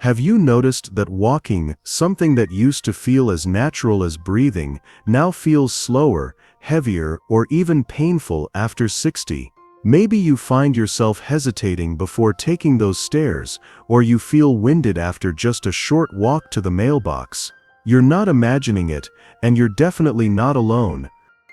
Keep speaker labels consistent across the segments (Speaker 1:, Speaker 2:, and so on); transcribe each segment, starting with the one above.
Speaker 1: Have you noticed that walking, something that used to feel as natural as breathing, now feels slower, heavier, or even painful after 60? Maybe you find yourself hesitating before taking those stairs, or you feel winded after just a short walk to the mailbox. You're not imagining it, and you're definitely not alone.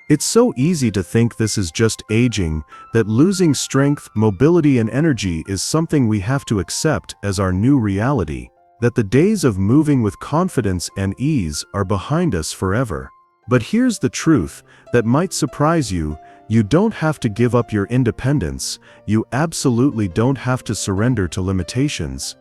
Speaker 1: It's so easy to think this is just aging, that losing strength, mobility, and energy is something we have to accept as our new reality, that the days of moving with confidence and ease are behind us forever. But here's the truth that might surprise you: you don't have to give up your independence, you absolutely don't have to surrender to limitations.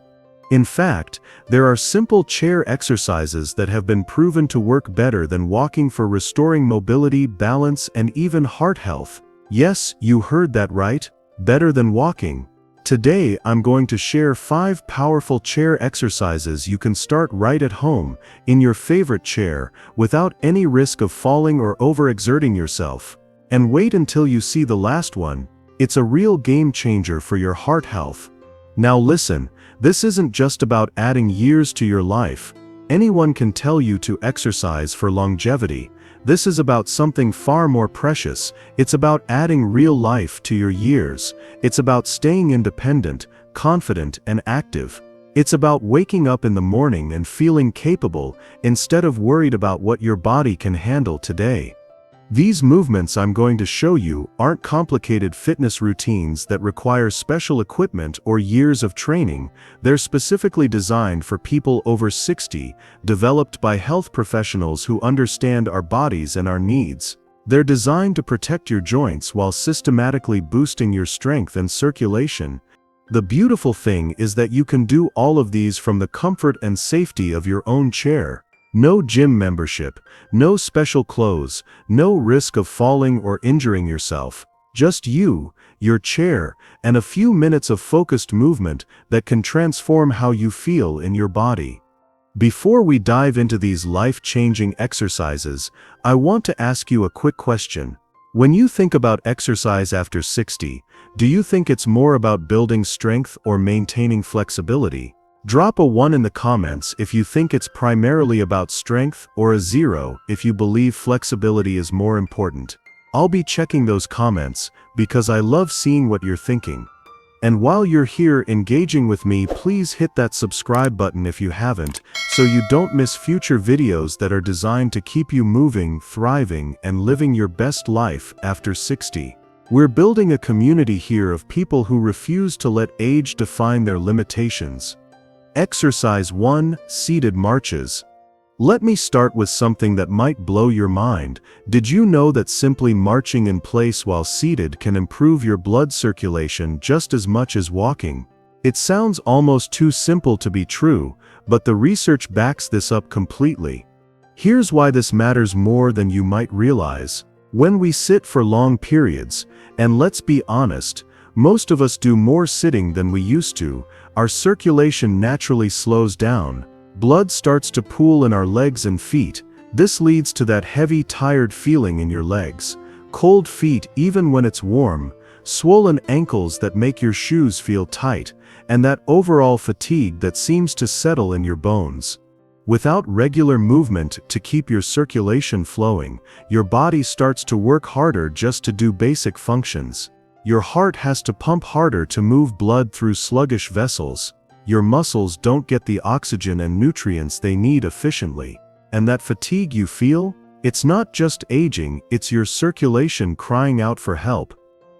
Speaker 1: In fact, there are simple chair exercises that have been proven to work better than walking for restoring mobility, balance, and even heart health. Yes, you heard that right, better than walking. Today, I'm going to share 5 powerful chair exercises you can start right at home, in your favorite chair, without any risk of falling or overexerting yourself. And wait until you see the last one. It's a real game changer for your heart health. Now listen, this isn't just about adding years to your life. Anyone can tell you to exercise for longevity. This is about something far more precious. It's about adding real life to your years. It's about staying independent, confident, and active. It's about waking up in the morning and feeling capable, instead of worried about what your body can handle today. These movements I'm going to show you aren't complicated fitness routines that require special equipment or years of training. They're specifically designed for people over 60, developed by health professionals who understand our bodies and our needs. They're designed to protect your joints while systematically boosting your strength and circulation. The beautiful thing is that you can do all of these from the comfort and safety of your own chair. No gym membership, no special clothes, no risk of falling or injuring yourself. Just you, your chair, and a few minutes of focused movement that can transform how you feel in your body. Before we dive into these life-changing exercises, I want to ask you a quick question. When you think about exercise after 60, do you think it's more about building strength or maintaining flexibility? Drop a 1 in the comments if you think it's primarily about strength, or a 0 if you believe flexibility is more important. I'll be checking those comments, because I love seeing what you're thinking. And while you're here engaging with me, please hit that subscribe button if you haven't, so you don't miss future videos that are designed to keep you moving, thriving, and living your best life after 60. We're building a community here of people who refuse to let age define their limitations. Exercise 1: Seated Marches. Let me start with something that might blow your mind. Did you know that simply marching in place while seated can improve your blood circulation just as much as walking? It sounds almost too simple to be true, but the research backs this up completely. Here's why this matters more than you might realize. When we sit for long periods, and let's be honest, most of us do more sitting than we used to, our circulation naturally slows down. Blood starts to pool in our legs and feet. This leads to that heavy, tired feeling in your legs, cold feet even when it's warm, swollen ankles that make your shoes feel tight, and that overall fatigue that seems to settle in your bones. Without regular movement to keep your circulation flowing, your body starts to work harder just to do basic functions. Your heart has to pump harder to move blood through sluggish vessels. Your muscles don't get the oxygen and nutrients they need efficiently. And that fatigue you feel? It's not just aging, it's your circulation crying out for help.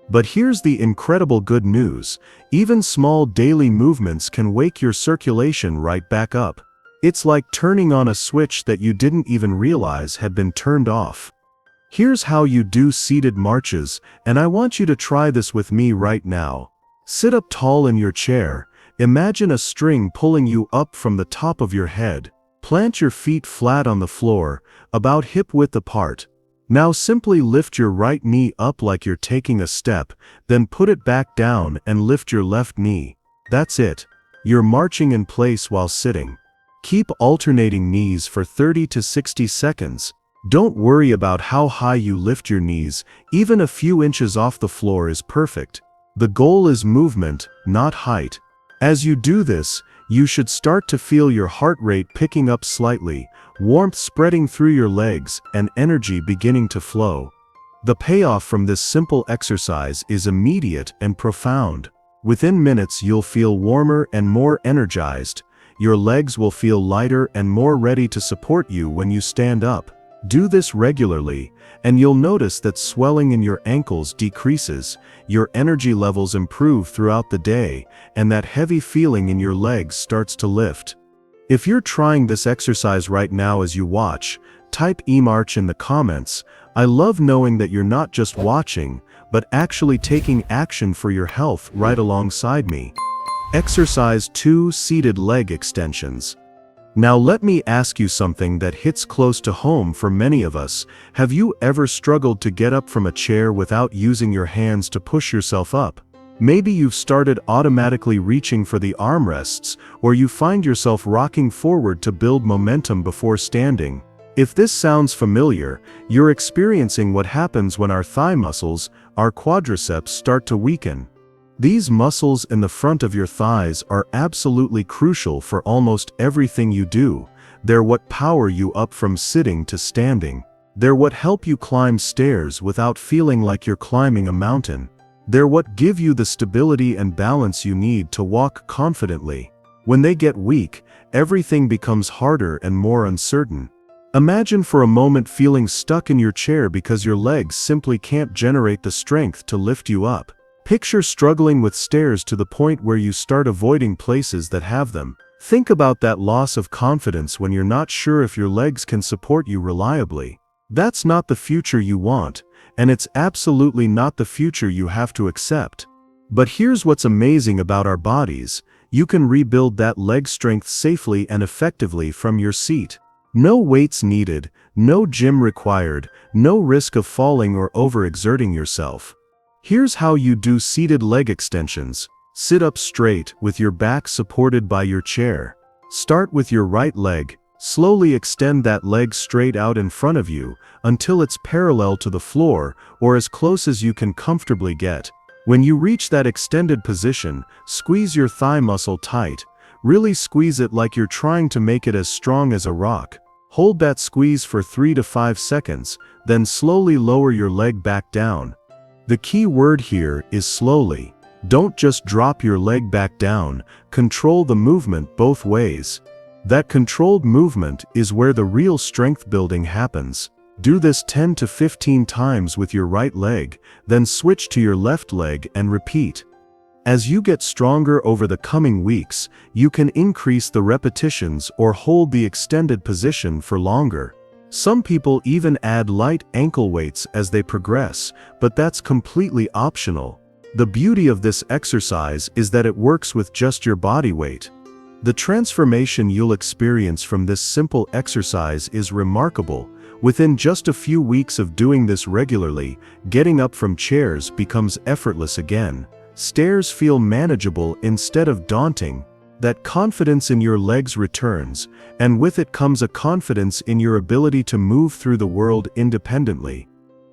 Speaker 1: But here's the incredible good news: even small daily movements can wake your circulation right back up. It's like turning on a switch that you didn't even realize had been turned off. Here's how you do seated marches, and I want you to try this with me right now. Sit up tall in your chair. Imagine a string pulling you up from the top of your head. Plant your feet flat on the floor, about hip-width apart. Now simply lift your right knee up like you're taking a step, then put it back down and lift your left knee. That's it. You're marching in place while sitting. Keep alternating knees for 30 to 60 seconds. Don't worry about how high you lift your knees, even a few inches off the floor is perfect. The goal is movement, not height. As you do this, you should start to feel your heart rate picking up slightly, warmth spreading through your legs, and energy beginning to flow. The payoff from this simple exercise is immediate and profound. Within minutes you'll feel warmer and more energized. Your legs will feel lighter and more ready to support you when you stand up. Do this regularly, and you'll notice that swelling in your ankles decreases, your energy levels improve throughout the day, and that heavy feeling in your legs starts to lift. If you're trying this exercise right now as you watch, type EMARCH in the comments. I love knowing that you're not just watching, but actually taking action for your health right alongside me. Exercise 2: Seated Leg Extensions. Now let me ask you something that hits close to home for many of us. Have you ever struggled to get up from a chair without using your hands to push yourself up? Maybe you've started automatically reaching for the armrests, or you find yourself rocking forward to build momentum before standing. If this sounds familiar, you're experiencing what happens when our thigh muscles, our quadriceps, start to weaken. These muscles in the front of your thighs are absolutely crucial for almost everything you do. They're what power you up from sitting to standing. They're what help you climb stairs without feeling like you're climbing a mountain. They're what give you the stability and balance you need to walk confidently. When they get weak, everything becomes harder and more uncertain. Imagine for a moment feeling stuck in your chair because your legs simply can't generate the strength to lift you up. Picture struggling with stairs to the point where you start avoiding places that have them. Think about that loss of confidence when you're not sure if your legs can support you reliably. That's not the future you want, and it's absolutely not the future you have to accept. But here's what's amazing about our bodies: you can rebuild that leg strength safely and effectively from your seat. No weights needed, no gym required, no risk of falling or overexerting yourself. Here's how you do seated leg extensions. Sit up straight with your back supported by your chair. Start with your right leg. Slowly extend that leg straight out in front of you until it's parallel to the floor or as close as you can comfortably get. When you reach that extended position, squeeze your thigh muscle tight. Really squeeze it like you're trying to make it as strong as a rock. Hold that squeeze for 3 to 5 seconds, then slowly lower your leg back down. The key word here is slowly. Don't just drop your leg back down, control the movement both ways. That controlled movement is where the real strength building happens. Do this 10 to 15 times with your right leg, then switch to your left leg and repeat. As you get stronger over the coming weeks, you can increase the repetitions or hold the extended position for longer. Some people even add light ankle weights as they progress, but that's completely optional. The beauty of this exercise is that it works with just your body weight. The transformation you'll experience from this simple exercise is remarkable. Within just a few weeks of doing this regularly, getting up from chairs becomes effortless again. Stairs feel manageable instead of daunting. That confidence in your legs returns, and with it comes a confidence in your ability to move through the world independently.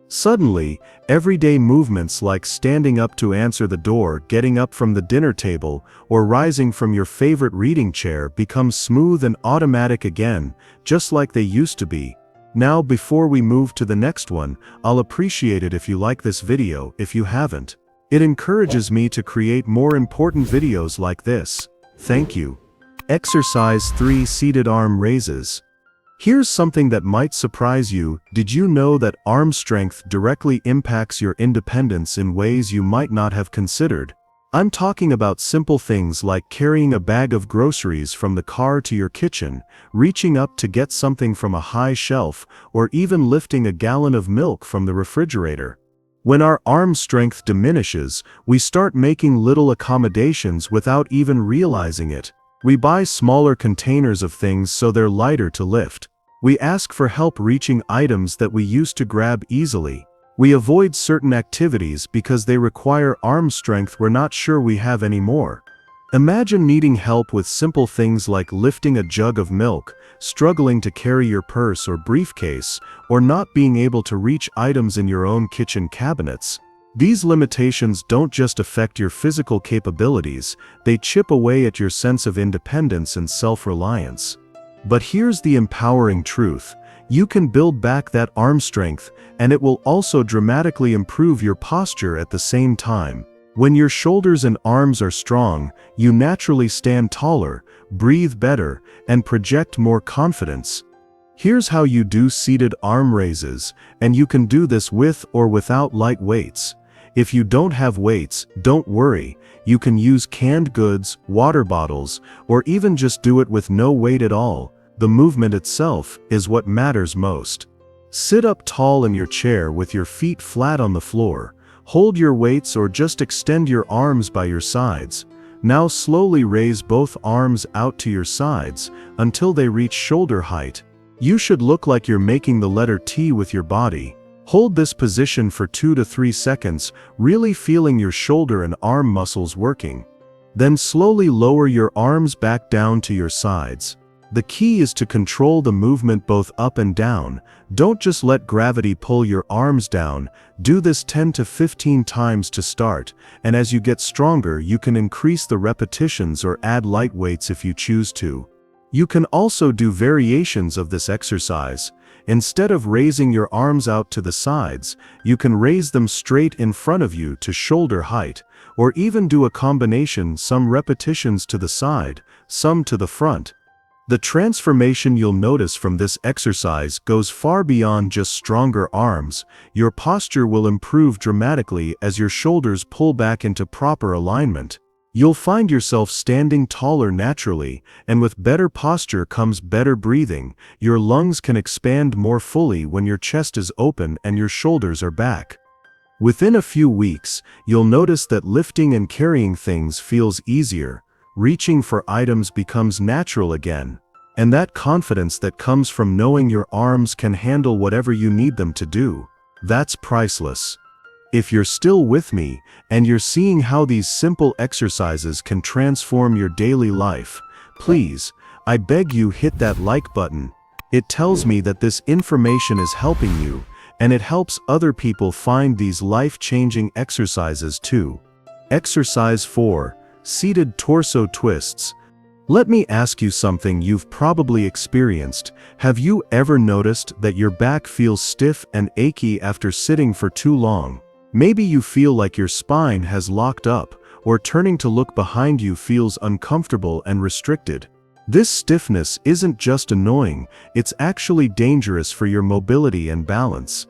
Speaker 1: Suddenly, everyday movements like standing up to answer the door, getting up from the dinner table, or rising from your favorite reading chair become smooth and automatic again, just like they used to be. Now, before we move to the next one, I'll appreciate it if you like this video if you haven't. It encourages me to create more important videos like this. Thank you. Exercise 3: Seated Arm Raises. Here's something that might surprise you. Did you know that arm strength directly impacts your independence in ways you might not have considered? I'm talking about simple things like carrying a bag of groceries from the car to your kitchen, reaching up to get something from a high shelf, or even lifting a gallon of milk from the refrigerator. When our arm strength diminishes, we start making little accommodations without even realizing it. We buy smaller containers of things so they're lighter to lift. We ask for help reaching items that we used to grab easily. We avoid certain activities because they require arm strength we're not sure we have anymore. Imagine needing help with simple things like lifting a jug of milk, struggling to carry your purse or briefcase, or not being able to reach items in your own kitchen cabinets. These limitations don't just affect your physical capabilities, they chip away at your sense of independence and self-reliance. But here's the empowering truth. You can build back that arm strength, and it will also dramatically improve your posture at the same time. When your shoulders and arms are strong, you naturally stand taller, breathe better, and project more confidence. Here's how you do seated arm raises, and you can do this with or without light weights. If you don't have weights, don't worry. You can use canned goods, water bottles, or even just do it with no weight at all. The movement itself is what matters most. Sit up tall in your chair with your feet flat on the floor. Hold your weights or just extend your arms by your sides. Now slowly raise both arms out to your sides until they reach shoulder height. You should look like you're making the letter T with your body. Hold this position for 2 to 3 seconds, really feeling your shoulder and arm muscles working. Then slowly lower your arms back down to your sides. The key is to control the movement both up and down. Don't just let gravity pull your arms down. Do this 10 to 15 times to start, and as you get stronger, you can increase the repetitions or add light weights if you choose to. You can also do variations of this exercise. Instead of raising your arms out to the sides, you can raise them straight in front of you to shoulder height, or even do a combination, some repetitions to the side, some to the front. The transformation you'll notice from this exercise goes far beyond just stronger arms. Your posture will improve dramatically as your shoulders pull back into proper alignment. You'll find yourself standing taller naturally, and with better posture comes better breathing. Your lungs can expand more fully when your chest is open and your shoulders are back. Within a few weeks, you'll notice that lifting and carrying things feels easier. Reaching for items becomes natural again. And that confidence that comes from knowing your arms can handle whatever you need them to do, that's priceless. If you're still with me, and you're seeing how these simple exercises can transform your daily life, please, I beg you, hit that like button. It tells me that this information is helping you, and it helps other people find these life-changing exercises too. Exercise 4. Seated torso twists. Let me ask you something you've probably experienced. Have you ever noticed that your back feels stiff and achy after sitting for too long? Maybe you feel like your spine has locked up, or turning to look behind you feels uncomfortable and restricted. This stiffness isn't just annoying, it's actually dangerous for your mobility and balance.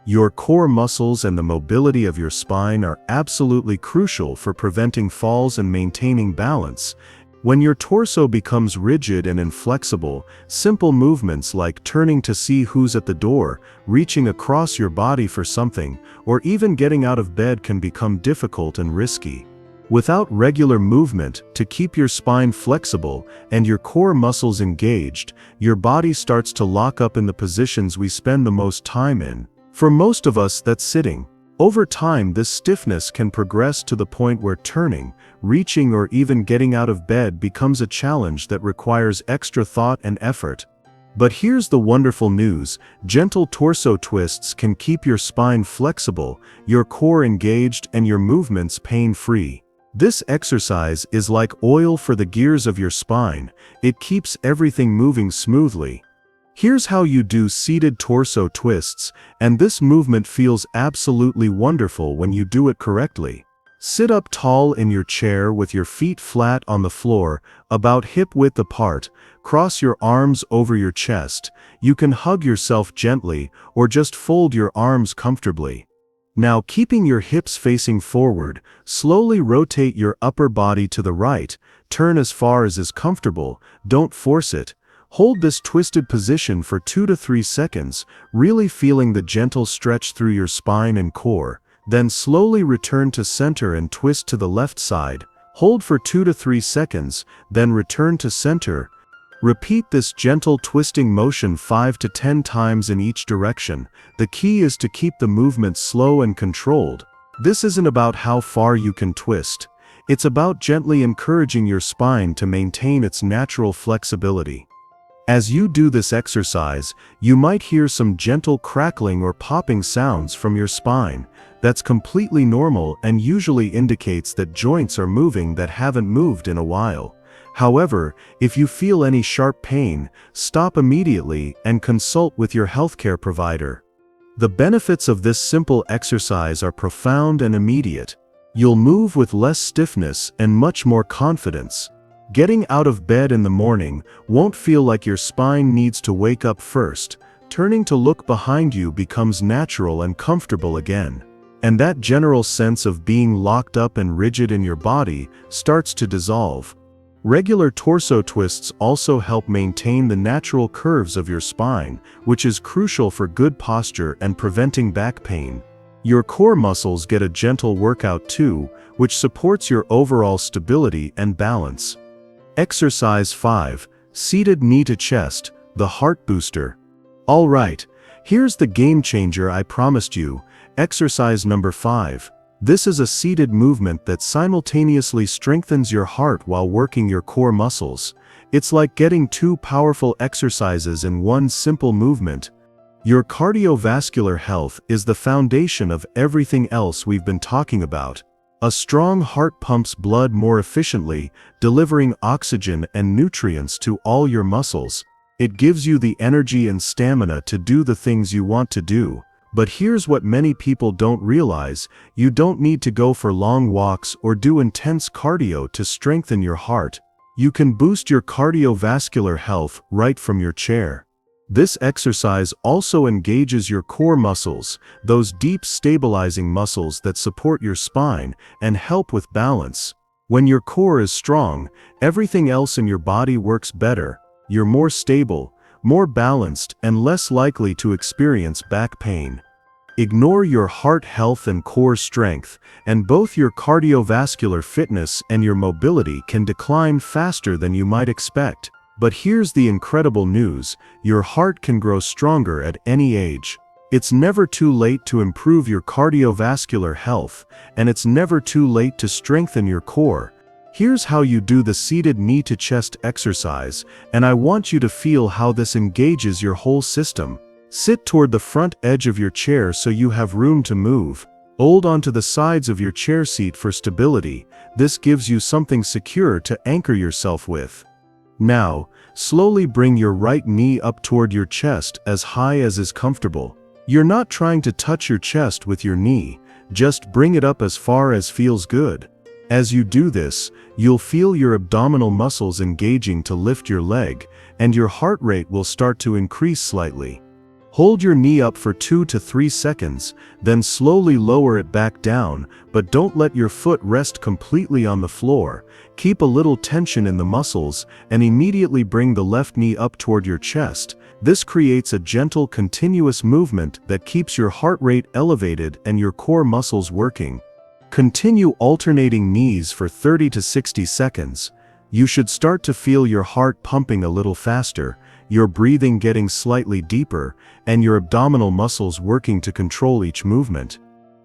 Speaker 1: Your core muscles and the mobility of your spine are absolutely crucial for preventing falls and maintaining balance. When your torso becomes rigid and inflexible, simple movements like turning to see who's at the door, reaching across your body for something, or even getting out of bed can become difficult and risky. Without regular movement to keep your spine flexible and your core muscles engaged, your body starts to lock up in the positions we spend the most time in. For most of us, that's sitting. Over time, this stiffness can progress to the point where turning, reaching, or even getting out of bed becomes a challenge that requires extra thought and effort. But here's the wonderful news: gentle torso twists can keep your spine flexible, your core engaged, and your movements pain-free. This exercise is like oil for the gears of your spine. It keeps everything moving smoothly. Here's how you do seated torso twists, and this movement feels absolutely wonderful when you do it correctly. Sit up tall in your chair with your feet flat on the floor, about hip-width apart. Cross your arms over your chest. You can hug yourself gently, or just fold your arms comfortably. Now, keeping your hips facing forward, slowly rotate your upper body to the right. Turn as far as is comfortable, don't force it. Hold this twisted position for 2 to 3 seconds, really feeling the gentle stretch through your spine and core. Then slowly return to center and twist to the left side. Hold for 2 to 3 seconds, then return to center. Repeat this gentle twisting motion 5 to 10 times in each direction. The key is to keep the movement slow and controlled. This isn't about how far you can twist. It's about gently encouraging your spine to maintain its natural flexibility. As you do this exercise, you might hear some gentle crackling or popping sounds from your spine. That's completely normal and usually indicates that joints are moving that haven't moved in a while. However, if you feel any sharp pain, stop immediately and consult with your healthcare provider. The benefits of this simple exercise are profound and immediate. You'll move with less stiffness and much more confidence. Getting out of bed in the morning won't feel like your spine needs to wake up first. Turning to look behind you becomes natural and comfortable again. And that general sense of being locked up and rigid in your body starts to dissolve. Regular torso twists also help maintain the natural curves of your spine, which is crucial for good posture and preventing back pain. Your core muscles get a gentle workout too, which supports your overall stability and balance. Exercise 5. Seated knee to chest, the heart booster. All right, here's the game changer I promised you. Exercise number 5. This is a seated movement that simultaneously strengthens your heart while working your core muscles. It's like getting two powerful exercises in one simple movement. Your cardiovascular health is the foundation of everything else we've been talking about. A strong heart pumps blood more efficiently, delivering oxygen and nutrients to all your muscles. It gives you the energy and stamina to do the things you want to do. But here's what many people don't realize: you don't need to go for long walks or do intense cardio to strengthen your heart. You can boost your cardiovascular health right from your chair. This exercise also engages your core muscles, those deep stabilizing muscles that support your spine and help with balance. When your core is strong, everything else in your body works better. You're more stable, more balanced, and less likely to experience back pain. Ignore your heart health and core strength, and both your cardiovascular fitness and your mobility can decline faster than you might expect. But here's the incredible news: your heart can grow stronger at any age. It's never too late to improve your cardiovascular health, and it's never too late to strengthen your core. Here's how you do the seated knee to chest exercise, and I want you to feel how this engages your whole system. Sit toward the front edge of your chair so you have room to move. Hold onto the sides of your chair seat for stability. This gives you something secure to anchor yourself with. Now, slowly bring your right knee up toward your chest as high as is comfortable. You're not trying to touch your chest with your knee, just bring it up as far as feels good. As you do this, you'll feel your abdominal muscles engaging to lift your leg, and your heart rate will start to increase slightly. Hold your knee up for 2 to 3 seconds, then slowly lower it back down, but don't let your foot rest completely on the floor. Keep a little tension in the muscles, and immediately bring the left knee up toward your chest. This creates a gentle, continuous movement that keeps your heart rate elevated and your core muscles working. Continue alternating knees for 30 to 60 seconds. You should start to feel your heart pumping a little faster, your breathing getting slightly deeper, and your abdominal muscles working to control each movement.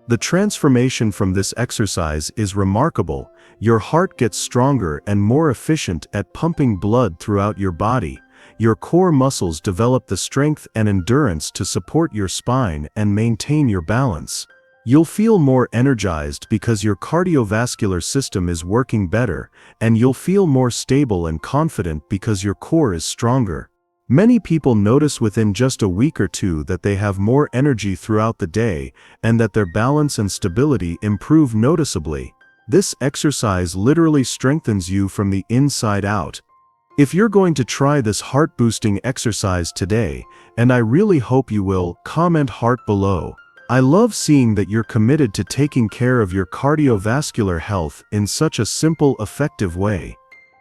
Speaker 1: The transformation from this exercise is remarkable. Your heart gets stronger and more efficient at pumping blood throughout your body. Your core muscles develop the strength and endurance to support your spine and maintain your balance. You'll feel more energized because your cardiovascular system is working better, and you'll feel more stable and confident because your core is stronger. Many people notice within just a week or two that they have more energy throughout the day and that their balance and stability improve noticeably. This exercise literally strengthens you from the inside out. If you're going to try this heart-boosting exercise today, and I really hope you will, comment heart below. I love seeing that you're committed to taking care of your cardiovascular health in such a simple, effective way.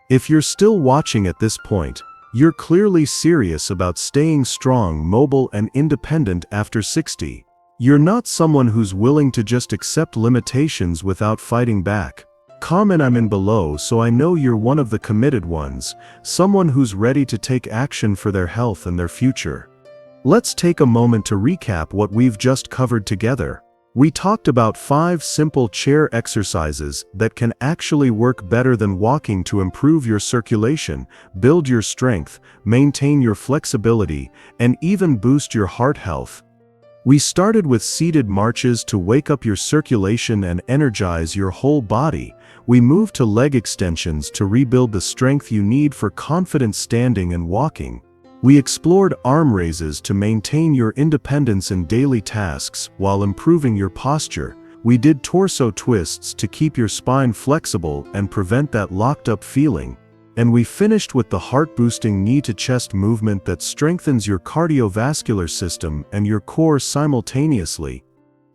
Speaker 1: If you're still watching at this point, you're clearly serious about staying strong, mobile, and independent after 60. You're not someone who's willing to just accept limitations without fighting back. Comment I'm in below so I know you're one of the committed ones, someone who's ready to take action for their health and their future. Let's take a moment to recap what we've just covered together. We talked about 5 simple chair exercises that can actually work better than walking to improve your circulation, build your strength, maintain your flexibility, and even boost your heart health. We started with seated marches to wake up your circulation and energize your whole body. We moved to leg extensions to rebuild the strength you need for confident standing and walking. We explored arm raises to maintain your independence in daily tasks while improving your posture. We did torso twists to keep your spine flexible and prevent that locked-up feeling. And we finished with the heart-boosting knee-to-chest movement that strengthens your cardiovascular system and your core simultaneously.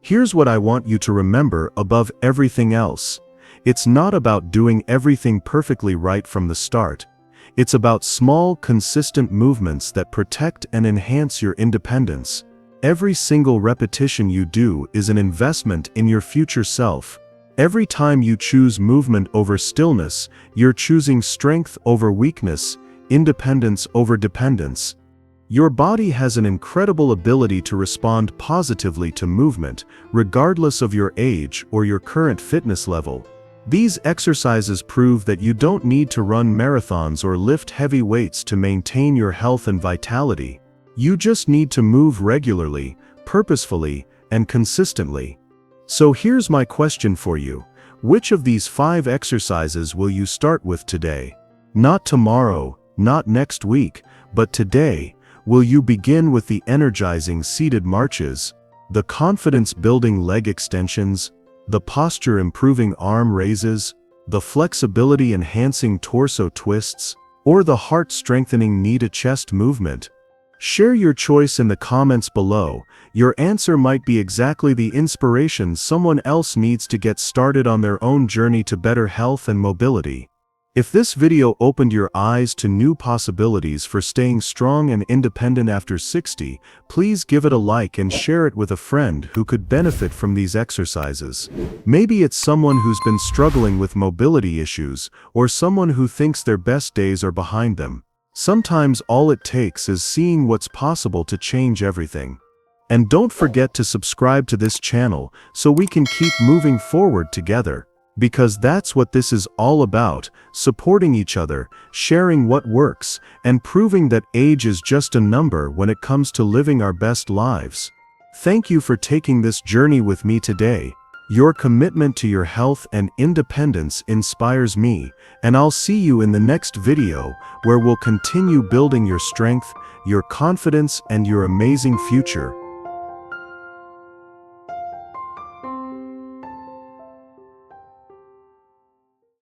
Speaker 1: Here's what I want you to remember above everything else. It's not about doing everything perfectly right from the start. It's about small, consistent movements that protect and enhance your independence. Every single repetition you do is an investment in your future self. Every time you choose movement over stillness, you're choosing strength over weakness, independence over dependence. Your body has an incredible ability to respond positively to movement, regardless of your age or your current fitness level. These exercises prove that you don't need to run marathons or lift heavy weights to maintain your health and vitality. You just need to move regularly, purposefully, and consistently. So here's my question for you. Which of these 5 exercises will you start with today? Not tomorrow, not next week, but today. Will you begin with the energizing seated marches, the confidence-building leg extensions, the posture-improving arm raises, the flexibility-enhancing torso twists, or the heart-strengthening knee-to-chest movement? Share your choice in the comments below. Your answer might be exactly the inspiration someone else needs to get started on their own journey to better health and mobility. If this video opened your eyes to new possibilities for staying strong and independent after 60, please give it a like and share it with a friend who could benefit from these exercises. Maybe it's someone who's been struggling with mobility issues, or someone who thinks their best days are behind them. Sometimes all it takes is seeing what's possible to change everything. And don't forget to subscribe to this channel so we can keep moving forward together. Because that's what this is all about, supporting each other, sharing what works, and proving that age is just a number when it comes to living our best lives. Thank you for taking this journey with me today. Your commitment to your health and independence inspires me, and I'll see you in the next video where we'll continue building your strength, your confidence, and your amazing future.